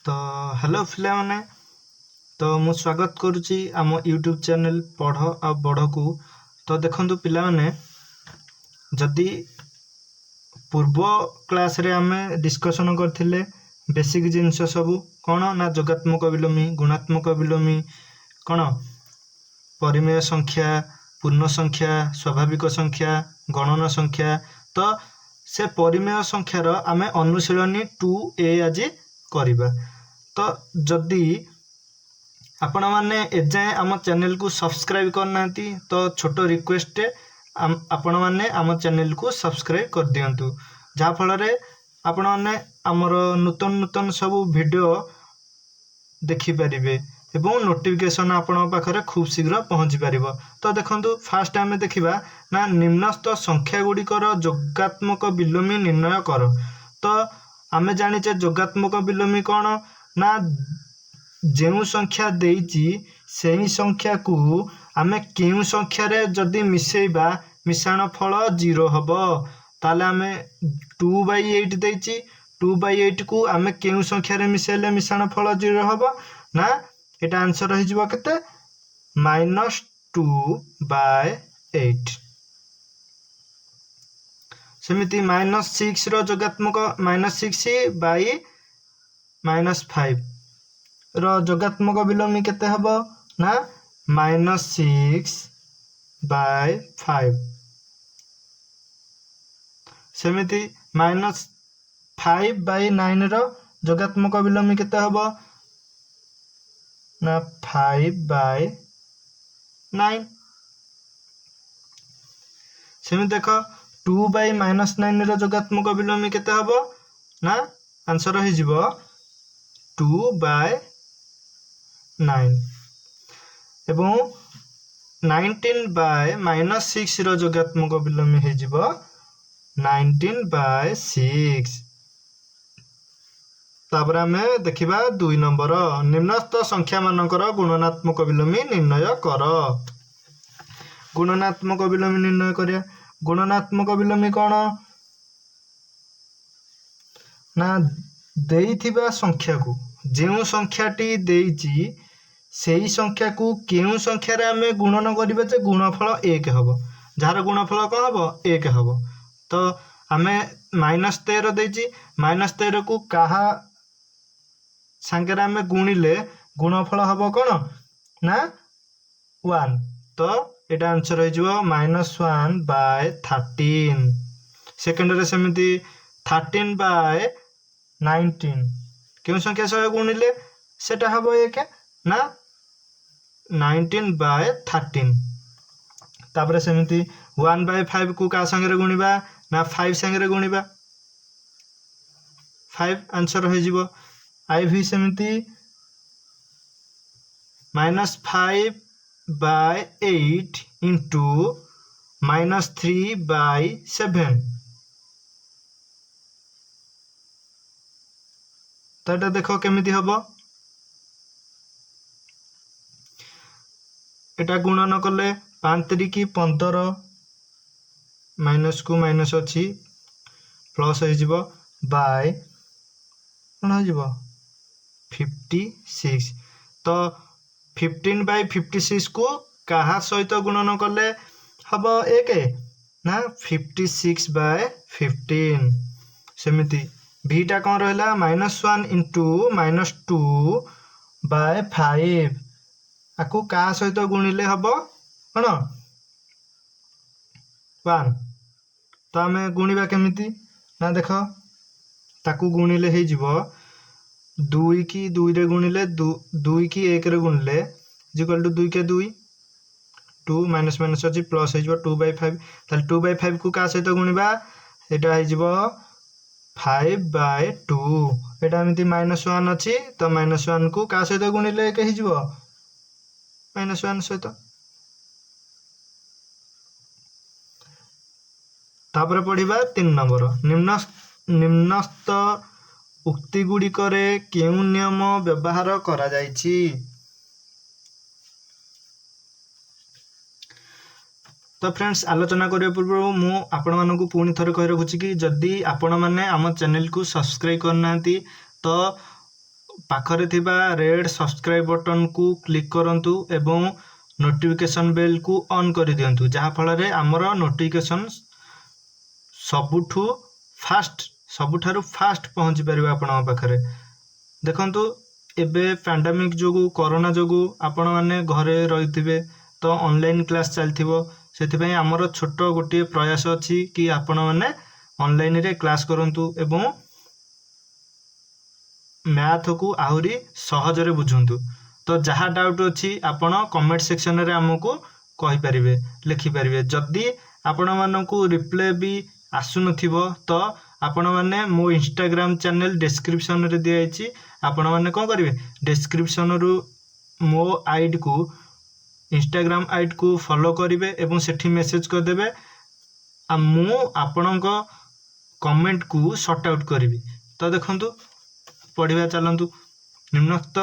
तो हेलो पिलाने तो मु स्वागत करुच्ची आम यूट्यूब चैनल पढ़ आ बढ़ को। तो देखंतु पिलाने जदि पूर्व क्लास रे आमे डिस्कशन करथिले बेसिक जिंस सबू कौन ना जोगात्मक विलोमी गुणात्मक विलोमी कौन परिमेय संख्या पूर्ण संख्या स्वाभाविक संख्या गणन संख्या। तो से परिमेय संख्यार आमे अनुशीलनी 2A आज करिबा। तो जदि आपण मैंने एजाए आम चैनल को सब्सक्राइब करना तो छोट रिक्वेस्ट आपण मैंने आम चैनल को सब्सक्राइब कर दिंतु जहाँफल आपण मैंने आमर नूतन नूतन सब वीडियो देखिपारे एवं नोटिफिकेशन आपण पाखरे खूब शीघ्र पहुँची पार। तो देखंतु फास्ट आम देखा ना निम्नस्थ संख्या गुड़िकर जोगात्मक विलोमी निर्णय कर। तो आमे जानिचे जोगात्मक विलोमी कौन ना जो संख्या देइची सेही संख्या को आमे केउ संख्या रे जदि मिसेइबा मिश्रण फल 0 हबो। ताले आमे 2/8 देइची 2/8 को आमे केउ संख्या रे मिसेले मिश्रण फल 0 हबो ना एटा आंसर रहि जिवो केते -2/8। सेमिति -6 रो जोगात्मक -6/-5 रो जोगात्मक विलोमी केते हबो ना -6/5। सेमिति -5/9 रो जोगात्मक विलोमी केते हबो ना 5/9। सेमिति देखो 2/-9 रो जोगात्मक विलोमी केते हबो ना आंसर रहि जिवो 2/9। एवं 19/-6 रो जोगात्मक विलोमी हे जिवो 19/6। तापर आमे देखिबा 2 नंबर निम्नस्थ संख्या मानकर गुणनात्मक विलोमी निर्णय कर। गुणनात्मक विलोमी निर्णय करिया गुणनात्मक विलोमी कौन ना देइथिबा संख्या को जो संख्याटी देइची सेही संख्या को केउ संख्या रे आमे गुणन करिबा जे गुणफल 1 हबो जार गुणफल कौन हबो 1 हबो। तो आमे -13 देइची -13 को कहा संख्या आमे गुणिले गुणफल हबो कौन ना 1। तो एटा आंसर हो जिवो -1/13। सेकंड रे सेमिति 13/19 क्यों संख्या सह गुणिले सेटा हबो 1 ना 19/13। तापर सेमिति 1/5 को का संगे गुणिबा ना 5 संगे गुणिबा 5 आंसर हो जिवो। आई भी सेमिति -5/8 इंटू -3/7। तो ये देखो केमिति हबो एटा गुणन कले 5 की 15 माइनस को माइनस अच्छी प्लस हो जिवो बाय कौन हो जिवो 56। तो 15/56 को कहा सहित गुणन कले हबो 1 ना 56/15। सेमिति भीटा कौन रहला -1 इंटू -2/5 आकु का सहित गुणिले हबो कौन 1। तो आमे गुणिबा केमिति ना देखो ताकू गुणिले हे जिवो 2 की 2 रे गुणिले 2 की 1 रे गुणिले इक्वल टू 2 के 2 2 माइनस माइनस अछि प्लस हे जिवो 2/5। ताले 2/5 को का सहित गुणिबा एटा हे जिवो 5/2। एटा एमिति -1 अछि तो -1 को का सहित गुणिले के हे जिवो -1 सहित। तापर पढ़िबा 3 नंबर निम्नस्थ उक्ति गुड़िकरे केउ नियम व्यवहार करा जाइछि। तो फ्रेंड्स आलोचना करने पूर्व मु आपण मानक पुणी थरे कहि रखुछि कि जदि आपण माने आम चैनल को सब्सक्राइब करना तो पाखरे थिबा रेड सब्सक्राइब बटन को क्लिक करंतु एवं नोटिफिकेशन बेल को ऑन कर दियंतु जहाँ फल आमर नोटिफिकेशन सबुठारु फास्ट पहुँची पारिबा आपण पाखरे। देखंतु एबे पैंडेमिक जोगु कोरोना जोगु आपण माने घरे रहिथिबे तो ऑनलाइन क्लास चलथिबो सेथिपई आमर छोट गोटे प्रयास अछि कि आपण माने ऑनलाइन रे क्लास करंतु एवं मैथ को आहुरी सहज रे बुझंतु। तो जहाँ डाउट अछि आपण कमेंट सेक्शन रे हमकु कहि परिबे लिखि परिबे। जदि आपण मानकु रिप्लाई भी आसु नथिबो तो आपण माने मो इंस्टाग्राम चैनल डिस्क्रिप्शन रे दिया अछि आपण माने कोन करिवे डिस्क्रिप्शन रु मो आईडी को इंस्टाग्राम आईडी को फॉलो करिवे एवं सेठी मेसेज कर देबे आ मु आपणक कमेंट को सॉर्ट आउट करिवि। तो देखंतु पढ़िबा चलंतु निम्नोक्त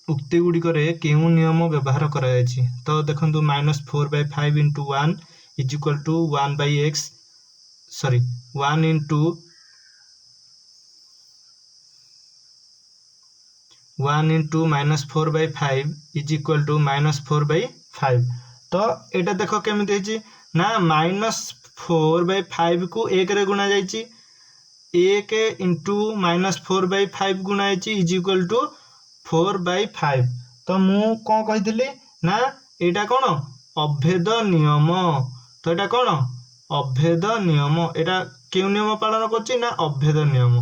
उक्ति गुड़िक केउं नियम व्यवहार करा जायछि। तो देखंतु -4/5 * 1 = 1/x 1 into -4/5 = -4/5। तो एटा देखो केमिति हेछि ना -4/5 को 1 रे गुणा जायछि 1 into -4/5 गुणा जायछि = 4/5। तो मु कोन कहितली ना एटा कोन अभेद नियम। तो एटा कोन अभेद नियम। एटा केउ नियम पालन करछि ना अभेद नियम।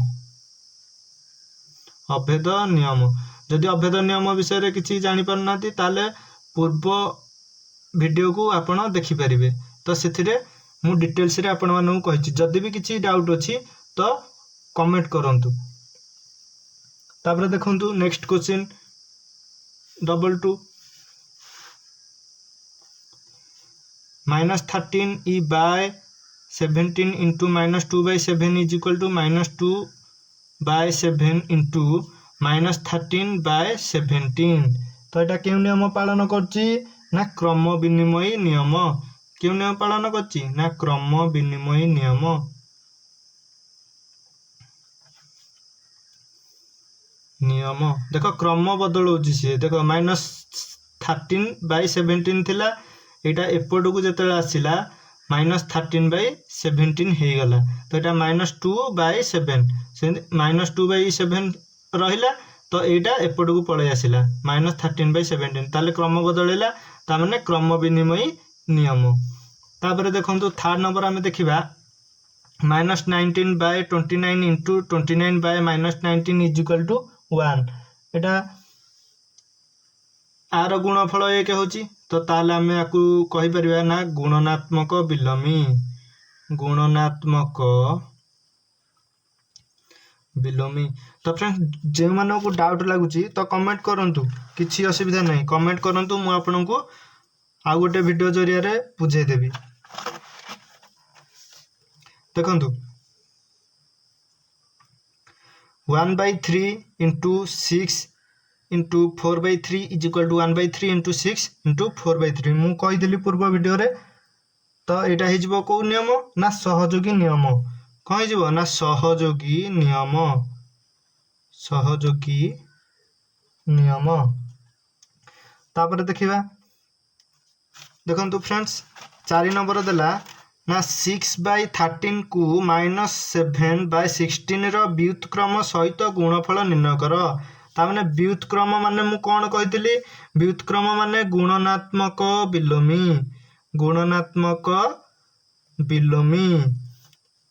अभेद नियम जदि अभेद नियम विषय रे किछि जानि परनाती ताले पूर्व वीडियो को आपण देखि परिबे। तो सेथिरे मु डिटेल्स रे आपण मानू कहिछि जदि भी किछि डाउट अछि तो कमेंट करंतु। तापर देखंतु next question 2 -13e/17 into -2/7 = -2/7 into -13/17। तो एटा केउ नियम पालन करछि ना क्रम विनिमय नियम। केउ नियम पालन करछि ना क्रम विनिमय नियम। देखो क्रम बदलौछि से देखो -13/17 थिला एटा एपट को जते आसिला -13/17 हे गला। तो एटा -2/7 से -2/7 रहिला तो एटा एपट को पळे आसिला -13/17 ताले क्रम बदलैला ता माने क्रम विनिमय नियम। तापर देखंतु थर्ड नंबर हमें देखिबा -19/29 into 29/-19 = 1। एटा आर गुणफल 1 होची तो ताले हमें याकू कहि परिबा ना गुणनात्मक विलोमी। गुणनात्मक विलोमी। तो फ्रेंड्स जे मानो को डाउट लागुची तो कमेंट करंतु किछि असुविधा नहीं कमेंट करंतु मु आपनकू आ गोटे वीडियो जरिया रे बुझाई देबी। देखंतु 1/3 into 6 into 4/3 = 1/3 into 6 into 4/3 मु कहि देली पूर्व वीडियो रे। तो एटा हे जिवो को नियम ना सहयोगी नियम। कहि जिवो ना सहयोगी नियम। सहयोगी नियम। तापर देखिबा देखंतु फ्रेंड्स 4 नंबर देला ना 6/13 को -7/16 रो व्युत्क्रम सहित गुणफल निर्णय कर। ता माने व्युत्क्रम माने मु कोन कहितली व्युत्क्रम माने गुणनात्मक विलोमी। गुणनात्मक विलोमी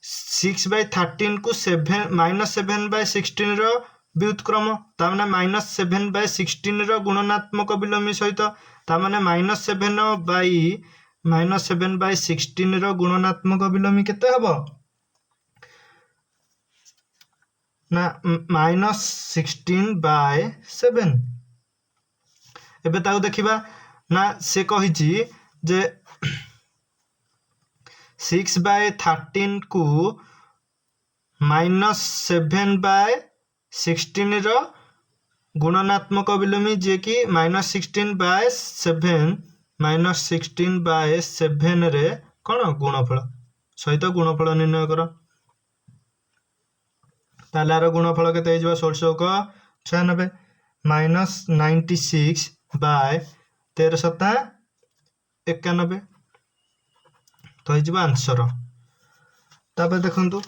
6/13 को -7/16 रो व्युत्क्रम ता माने -7/16 रो गुणनात्मक विलोमी सहित ता माने -7/16 रो गुणनात्मक विलोमी केते हबो ना -16/7। एबे ताऊ देखिबा ना से कहिछि जे 6/13 को -7/16 रो गुणनात्मक विलोमी जे कि -16/7 रे कोन गुणफल सहित गुणफल निर्णय कर। तालार गुणफल केते हिजबा 1696 -96 बाय 13 सता 91 तो हो आंसर। तापर देखंतु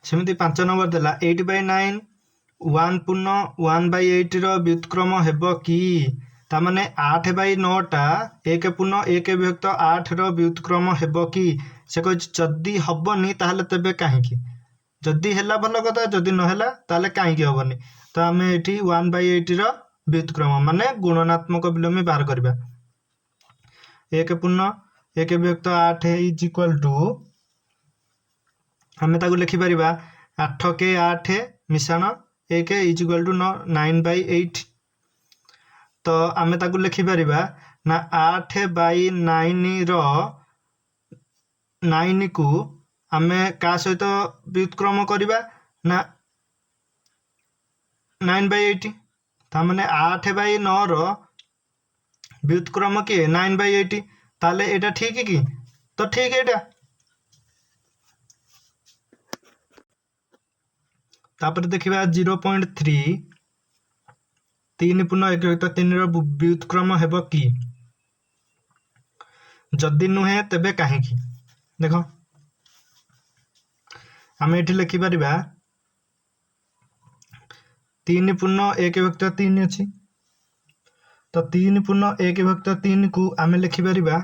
सेमती 5 नंबर देला 8/9 1 पूर्ण 1/8 व्युत्क्रम हेब कि तामाने 8/9 टा 1 पूर्ण 1 विभक्त 8 व्युत्क्रम हेब कि से कह जदि हबनी ताहले तेबे काहेकि जदि हेला भल कथा जदि नहेला ताहले काहेकि हबनी। तो आम ये 1/8 व्युत्क्रम माने गुणनात्मक विलोमी बाहर करबा 1 पूर्ण 1 विभक्त 8 इज इक्वल टू आम ताकू लिखि परिबा 8 के 8 मिश्रण 1 इज इक्वल टू 9/8 तो आम ताकू लिखि परिबा ना 8/9 रो 9 को आम का सहित व्युत्क्रम करबा ना 9/8 तामाने 8/9 रो व्युत्क्रम के 9/8 ताले एटा ठीक कि तो ठीक एटा। तापर देखिबा 0.3 3 पूर्ण 1 विभक्त 3 व्युत्क्रम हेब कि जदि नुहे तेबे काहेकि देखो आम ये लिखि परिबा 3 पूर्ण 1 विभक्त 3 अच्छी तो 3 पूर्ण 1 विभक्त 3 को आम लिखि परिबा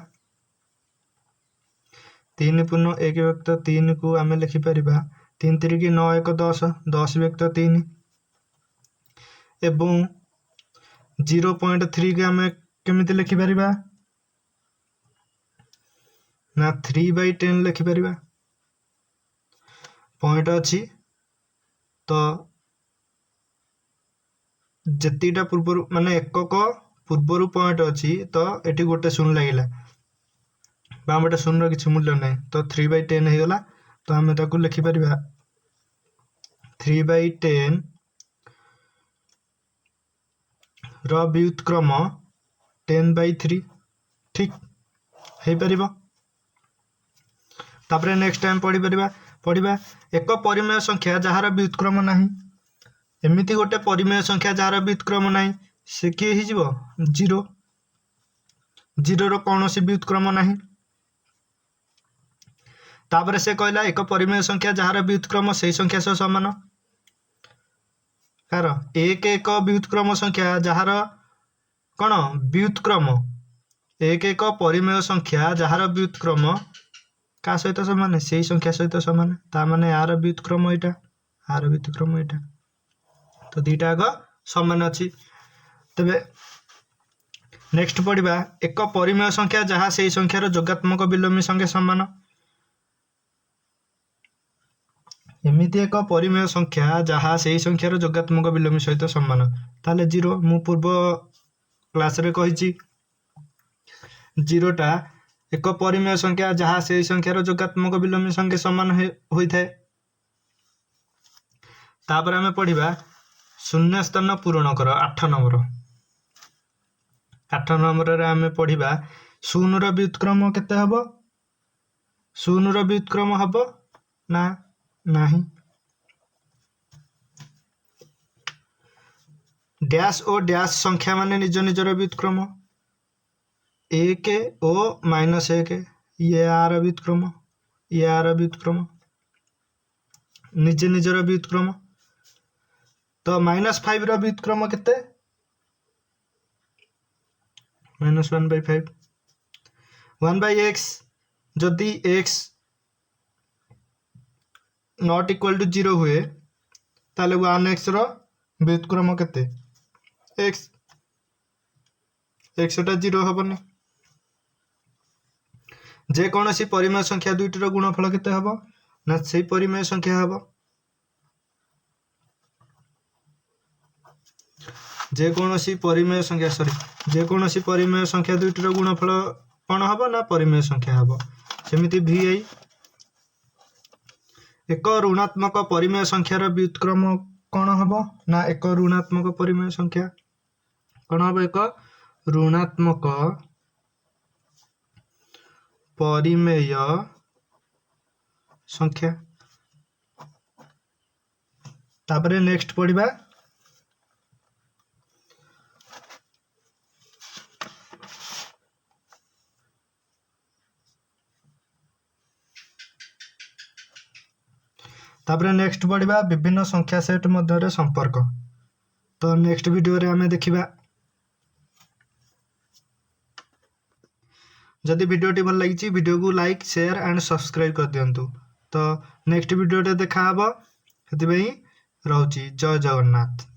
3 पूर्ण 1 विभक्त 3 को आम लिखि परिबा 3 3 की 9 1 10 10 विभक्त 3 एवं 0.3 के आम केमिति लिखि परिबा ना 3/10 लिखि परिबा पॉइंट अच्छी तो जेतीटा पूर्व माने एकक पूर्वर पॉइंट अच्छी तो एटी गोटे शून्य लगिला बामटे शून्य किसी मूल्य नहीं तो 3/10 हो गला तो आम ताकू लिखि परिबा 3/10 रो व्युत्क्रम 10/3 ठीक है परिबा। तापरे नेक्स्ट टाइम पढ़िबा एक परिमेय संख्या जहार व्युत्क्रम नाही एमिति गोटे परिमेय संख्या जहार व्युत्क्रम नाही से किए ही जीवो 0 0 रो कौनसी व्युत्क्रम नाही। तापरे से कहला एक परिमेय संख्या जहार व्युत्क्रम से संख्या सह समान कार एक एक व्युत्क्रम संख्या जहार कौन व्युत्क्रम एक एक परिमेय संख्या जहार व्युत्क्रम का सहित समान से संख्या सहित समान ता माने आर व्युत्क्रम एटा आर व्युत्क्रम एटा तो दीटा आग समान अच्छी। तबे नेक्स्ट पढ़िबा एक परिमेय संख्या जहाँ से संख्यार जोगात्मक विलोमी संगे समान एमिति एक परिमेय संख्या जहाँ से संख्यार जोगात्मक विलोमी सहित समान ताले 0 मु पूर्व क्लास रे कहिछि 0 टा एक परिमेय संख्या जहाँ से संख्यार जोगात्मक विलोमी संगे समान होई थाए। तापर आमे पढ़िबा शून्य स्थान पूरण कर 8 नंबर 8 नंबर रे आमे पढ़िबा शून्य रो व्युत्क्रम केते हबो शून्य रो व्युत्क्रम हबो ना नाही डैश और डैश संख्या माने निज निजर व्युत्क्रम 1 और -1 ये आर व्युत्क्रम ये आर व्युत्क्रम निज निजर व्युत्क्रम तो -5 रो व्युत्क्रम केते -1/5 1/x जदि x नॉट इक्वल टू 0 हुए ताले 1x रो व्युत्क्रम केते x x टा 0 हबनी जे कोनोसी परिमेय संख्या दुईटी रो गुणफल केते हबो ना सेही परिमेय संख्या हबो जे कोनोसी परिमेय संख्या जे कोनोसी परिमेय संख्या दुईटी रो गुणफल कोन हबो ना परिमेय संख्या हबो सेमिति vi एक ऋणात्मक परिमेय संख्यार व्युत्क्रम कोन हबो ना एक ऋणात्मक परिमेय संख्या कोन हबो एक ऋणात्मक परिमेय संख्या तापर नेक्स्ट पढ़िबा तापर नेक्स्ट पढ़िबा विभिन्न संख्या सेट मध्य संपर्क। तो नेक्स्ट वीडियो रे आमे देखिबा। जदि वीडियोटी भल लगी वीडियो को लाइक शेयर एंड सब्सक्राइब कर दियंतु। तो नेक्स्ट वीडियो देखा हबो। सेति रोची जय जगन्नाथ।